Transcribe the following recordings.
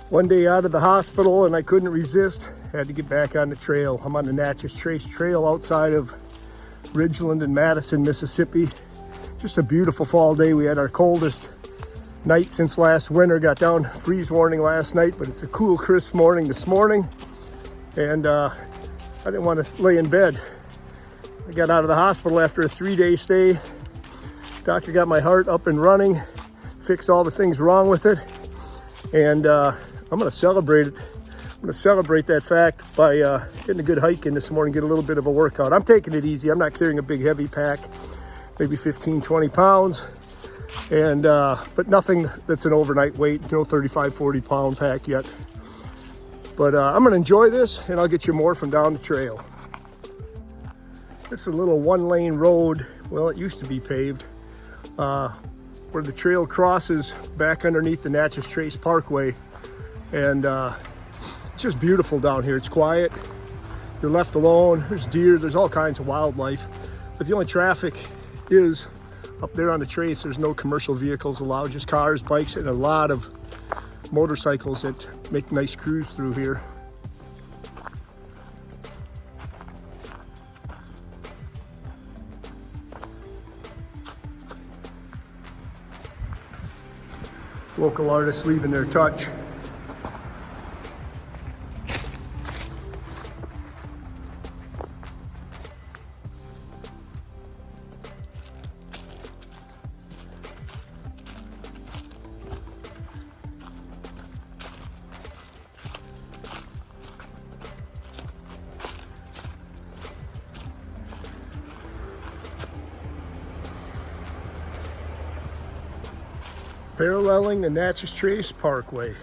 One day out of the hospital and I couldn't resist. Had to get back on the trail. I'm on the Natchez Trace Trail outside of Ridgeland and Madison, Mississippi. Just a beautiful fall day. We had our coldest night since last winter. Got down freeze warning last night, but it's a cool, crisp morning this morning. And I didn't want to lay in bed. I got out of the hospital after a 3-day stay. Doctor got my heart up and running, fixed all the things wrong with it. And I'm gonna celebrate it. I'm gonna celebrate that fact by getting a good hike in this morning, get a little bit of a workout. I'm taking it easy. I'm not carrying a big heavy pack, maybe 15, 20 pounds. And, but nothing that's an overnight weight, no 35, 40 pound pack yet. But I'm gonna enjoy this and I'll get you more from down the trail. This is a little 1-lane road. Well, it used to be paved, where the trail crosses back underneath the Natchez Trace Parkway. And it's just beautiful down here. It's quiet. You're left alone. There's deer, there's all kinds of wildlife. But the only traffic is up there on the trace. There's no commercial vehicles allowed, just cars, bikes, and a lot of motorcycles that make nice cruise through here. Local artists leaving their touch. Paralleling the Natchez Trace Parkway.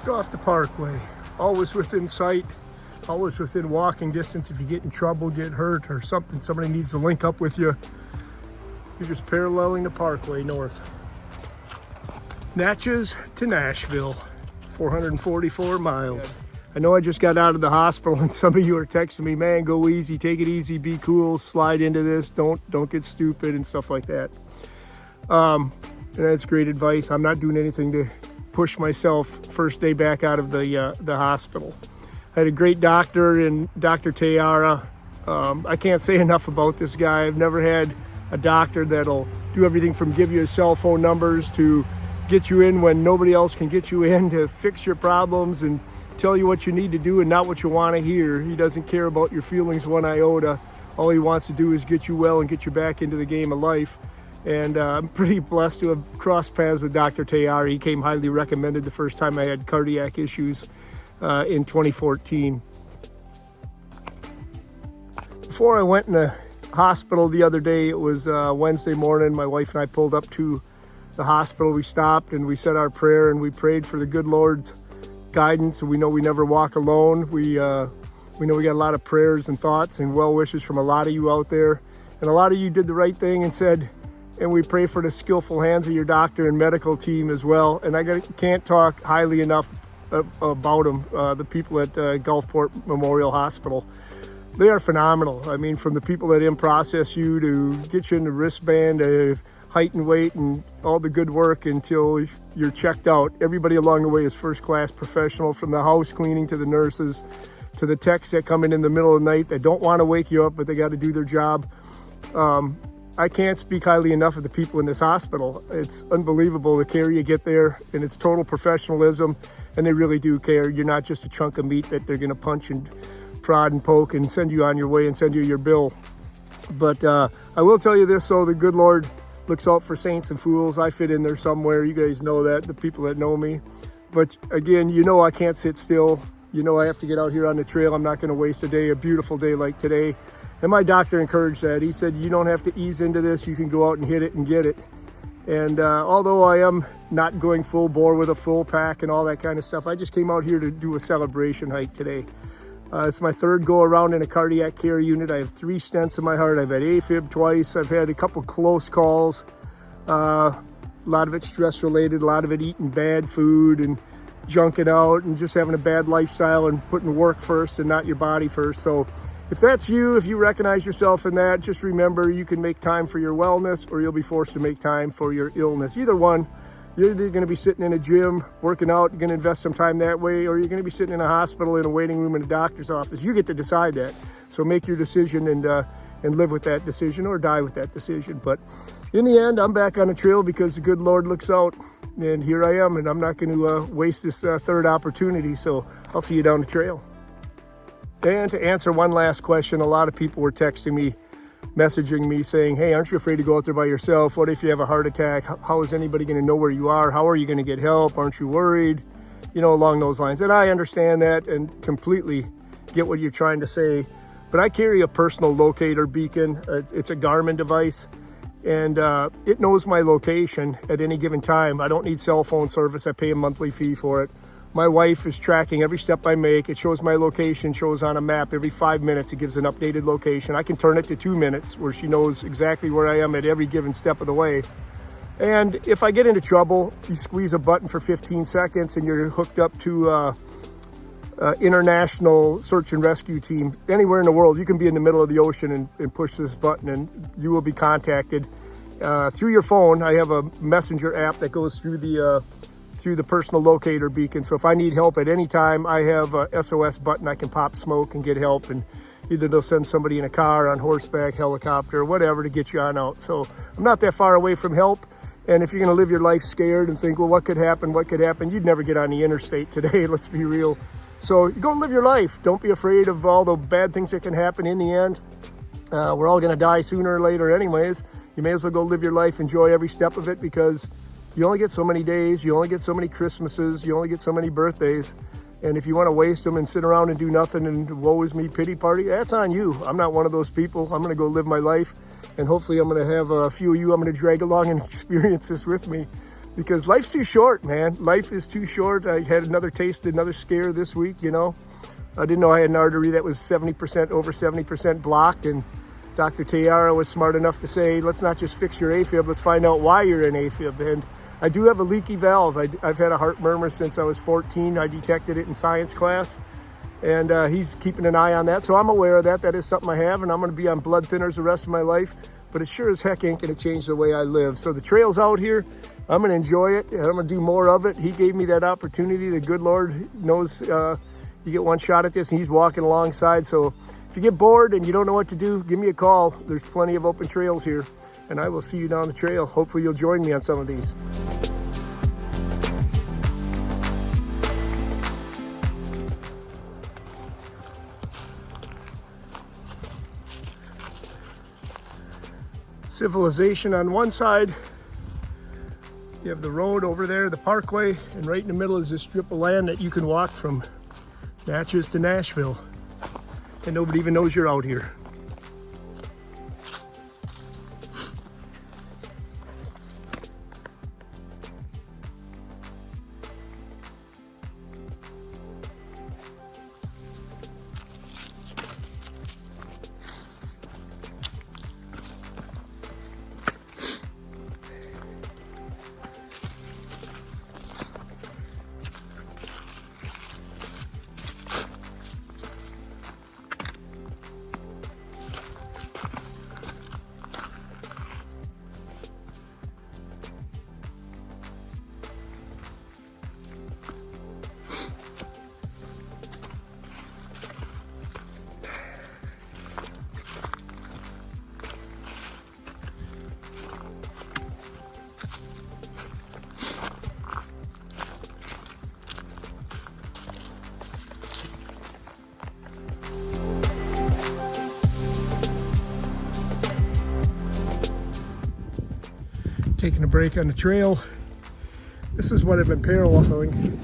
Off the parkway, always within sight, always within walking distance. If you get in trouble, get hurt or something, somebody needs to link up with you, you're just paralleling the parkway north. Natchez to Nashville, 444 miles. I know I just got out of the hospital and some of you are texting me, man, go easy, take it easy, be cool, slide into this, don't get stupid and stuff like that. And that's great advice. I'm not doing anything to push myself first day back out of the hospital. I had a great doctor in Dr. Tayara. I can't say enough about this guy. I've never had a doctor that'll do everything from give you cell phone numbers to get you in when nobody else can get you in, to fix your problems and tell you what you need to do and not what you want to hear. He doesn't care about your feelings one iota. All he wants to do is get you well and get you back into the game of life. And I'm pretty blessed to have crossed paths with Dr. Tayari. He came highly recommended the first time I had cardiac issues in 2014. Before I went in the hospital the other day, it was Wednesday morning, my wife and I pulled up to the hospital. We stopped and we said our prayer and we prayed for the good Lord's guidance. We know we never walk alone. We know we got a lot of prayers and thoughts and well wishes from a lot of you out there. And a lot of you did the right thing and said, and we pray for the skillful hands of your doctor and medical team as well. And I can't talk highly enough about them, the people at Gulfport Memorial Hospital. They are phenomenal. I mean, from the people that in-process you to get you in the wristband, height and weight and all the good work until you're checked out. Everybody along the way is first-class professional, from the house cleaning to the nurses to the techs that come in the middle of the night that don't want to wake you up, but they got to do their job. I can't speak highly enough of the people in this hospital. It's unbelievable the care you get there, and it's total professionalism, and they really do care. You're not just a chunk of meat that they're gonna punch and prod and poke and send you on your way and send you your bill. But I will tell you this, so the good Lord looks out for saints and fools. I fit in there somewhere. You guys know that, the people that know me. But again, you know I can't sit still. You know I have to get out here on the trail. I'm not gonna waste a beautiful day like today. And my doctor encouraged that. He said, you don't have to ease into this. You can go out and hit it and get it. And although I am not going full bore with a full pack and all that kind of stuff, I just came out here to do a celebration hike today. It's my third go around in a cardiac care unit. I have 3 stents in my heart. I've had AFib twice. I've had a couple close calls. A lot of it stress related, a lot of it eating bad food and junking out and just having a bad lifestyle and putting work first and not your body first. So if that's you, if you recognize yourself in that, just remember you can make time for your wellness or you'll be forced to make time for your illness. Either one, you're either going to be sitting in a gym working out, you're going to invest some time that way, or you're going to be sitting in a hospital in a waiting room in a doctor's office. You get to decide that. So make your decision and live with that decision or die with that decision. But in the end, I'm back on the trail because the good Lord looks out, and here I am, and I'm not going to waste this third opportunity. So I'll see you down the trail. And to answer one last question, a lot of people were texting me, messaging me saying, hey, aren't you afraid to go out there by yourself? What if you have a heart attack? How is anybody going to know where you are? How are you going to get help? Aren't you worried? You know, along those lines. And I understand that and completely get what you're trying to say. But I carry a personal locator beacon. It's a Garmin device, and it knows my location at any given time. I don't need cell phone service. I pay a monthly fee for it. My wife is tracking every step I make. It shows my location, shows on a map every 5 minutes. It gives an updated location. I can turn it to 2 minutes where she knows exactly where I am at every given step of the way. And if I get into trouble, you squeeze a button for 15 seconds and you're hooked up to international search and rescue team. Anywhere in the world, you can be in the middle of the ocean and push this button and you will be contacted through your phone. I have a messenger app that goes through the personal locator beacon. So if I need help at any time, I have a SOS button. I can pop smoke and get help, and either they'll send somebody in a car, on horseback, helicopter, whatever to get you on out. So I'm not that far away from help. And if you're going to live your life scared and think, well, what could happen? What could happen? You'd never get on the interstate today. Let's be real. So you go live your life. Don't be afraid of all the bad things that can happen in the end. We're all going to die sooner or later anyways. You may as well go live your life, enjoy every step of it, because you only get so many days, you only get so many Christmases, you only get so many birthdays. And if you want to waste them and sit around and do nothing and woe is me pity party, that's on you. I'm not one of those people. I'm going to go live my life. And hopefully I'm going to have a few of you I'm going to drag along and experience this with me. Because life's too short, man. Life is too short. I had another taste, another scare this week, you know. I didn't know I had an artery that was 70%, over 70% blocked. And Dr. Tayara was smart enough to say, let's not just fix your AFib, let's find out why you're in AFib. And I do have a leaky valve. I've had a heart murmur since I was 14. I detected it in science class, and he's keeping an eye on that. So I'm aware of that. That is something I have, and I'm going to be on blood thinners the rest of my life. But it sure as heck ain't going to change the way I live. So the trail's out here. I'm going to enjoy it, and I'm going to do more of it. He gave me that opportunity. The good Lord knows you get one shot at this, and he's walking alongside. So if you get bored and you don't know what to do, give me a call. There's plenty of open trails here, and I will see you down the trail. Hopefully you'll join me on some of these. Civilization on one side, you have the road over there, the parkway, and right in the middle is this strip of land that you can walk from Natchez to Nashville, and nobody even knows you're out here. Taking a break on the trail. This is what I've been paralleling.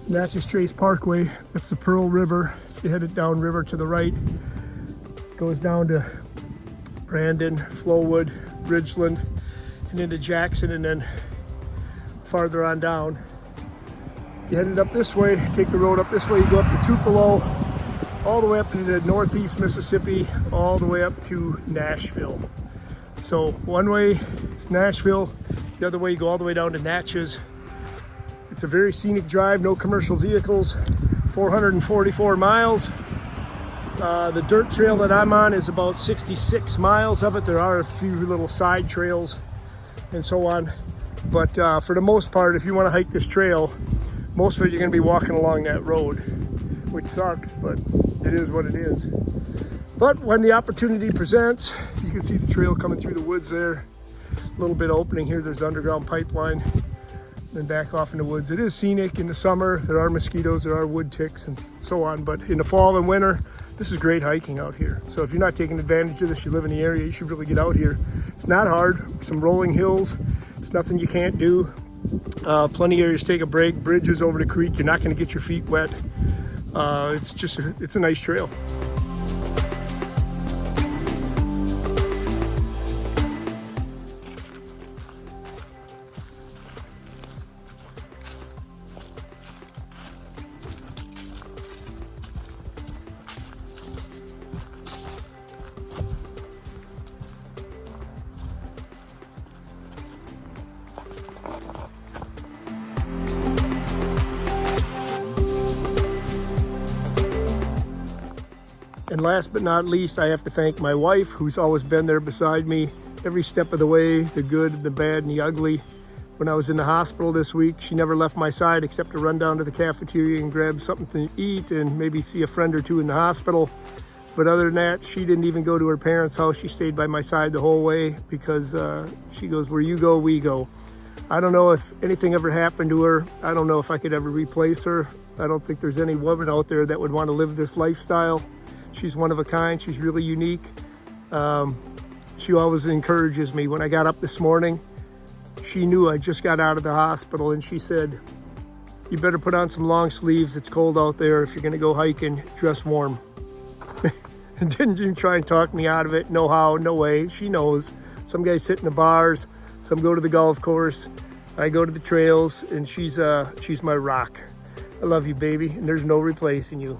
Natchez Trace Parkway, that's the Pearl River. You head it downriver to the right, goes down to Brandon, Flowood, Ridgeland, and into Jackson, and then farther on down. You headed up this way, take the road up this way, you go up to Tupelo, all the way up into northeast Mississippi, all the way up to Nashville. So one way is Nashville, the other way you go all the way down to Natchez. It's a very scenic drive, no commercial vehicles, 444 miles. The dirt trail that I'm on is about 66 miles of it. There are a few little side trails and so on. But for the most part, if you want to hike this trail, most of it you're going to be walking along that road, which sucks, but it is what it is. But when the opportunity presents, you can see the trail coming through the woods there. A little bit of opening here, there's underground pipeline. Then back off in the woods. It is scenic in the summer. There are mosquitoes, there are wood ticks and so on. But in the fall and winter, this is great hiking out here. So if you're not taking advantage of this, you live in the area, you should really get out here. It's not hard, some rolling hills. It's nothing you can't do. Plenty of areas to take a break, bridges over the creek. You're not gonna get your feet wet. It's a nice trail. And last but not least, I have to thank my wife, who's always been there beside me every step of the way, the good, the bad, and the ugly. When I was in the hospital this week, she never left my side except to run down to the cafeteria and grab something to eat and maybe see a friend or two in the hospital. But other than that, she didn't even go to her parents' house. She stayed by my side the whole way because she goes, where you go, we go. I don't know if anything ever happened to her. I don't know if I could ever replace her. I don't think there's any woman out there that would want to live this lifestyle. She's one of a kind. She's really unique. She always encourages me. When I got up this morning, she knew I just got out of the hospital, and she said, you better put on some long sleeves. It's cold out there. If you're going to go hiking, dress warm. And didn't even try and talk me out of it. No how, no way. She knows. Some guys sit in the bars. Some go to the golf course. I go to the trails, and she's my rock. I love you, baby, and there's no replacing you.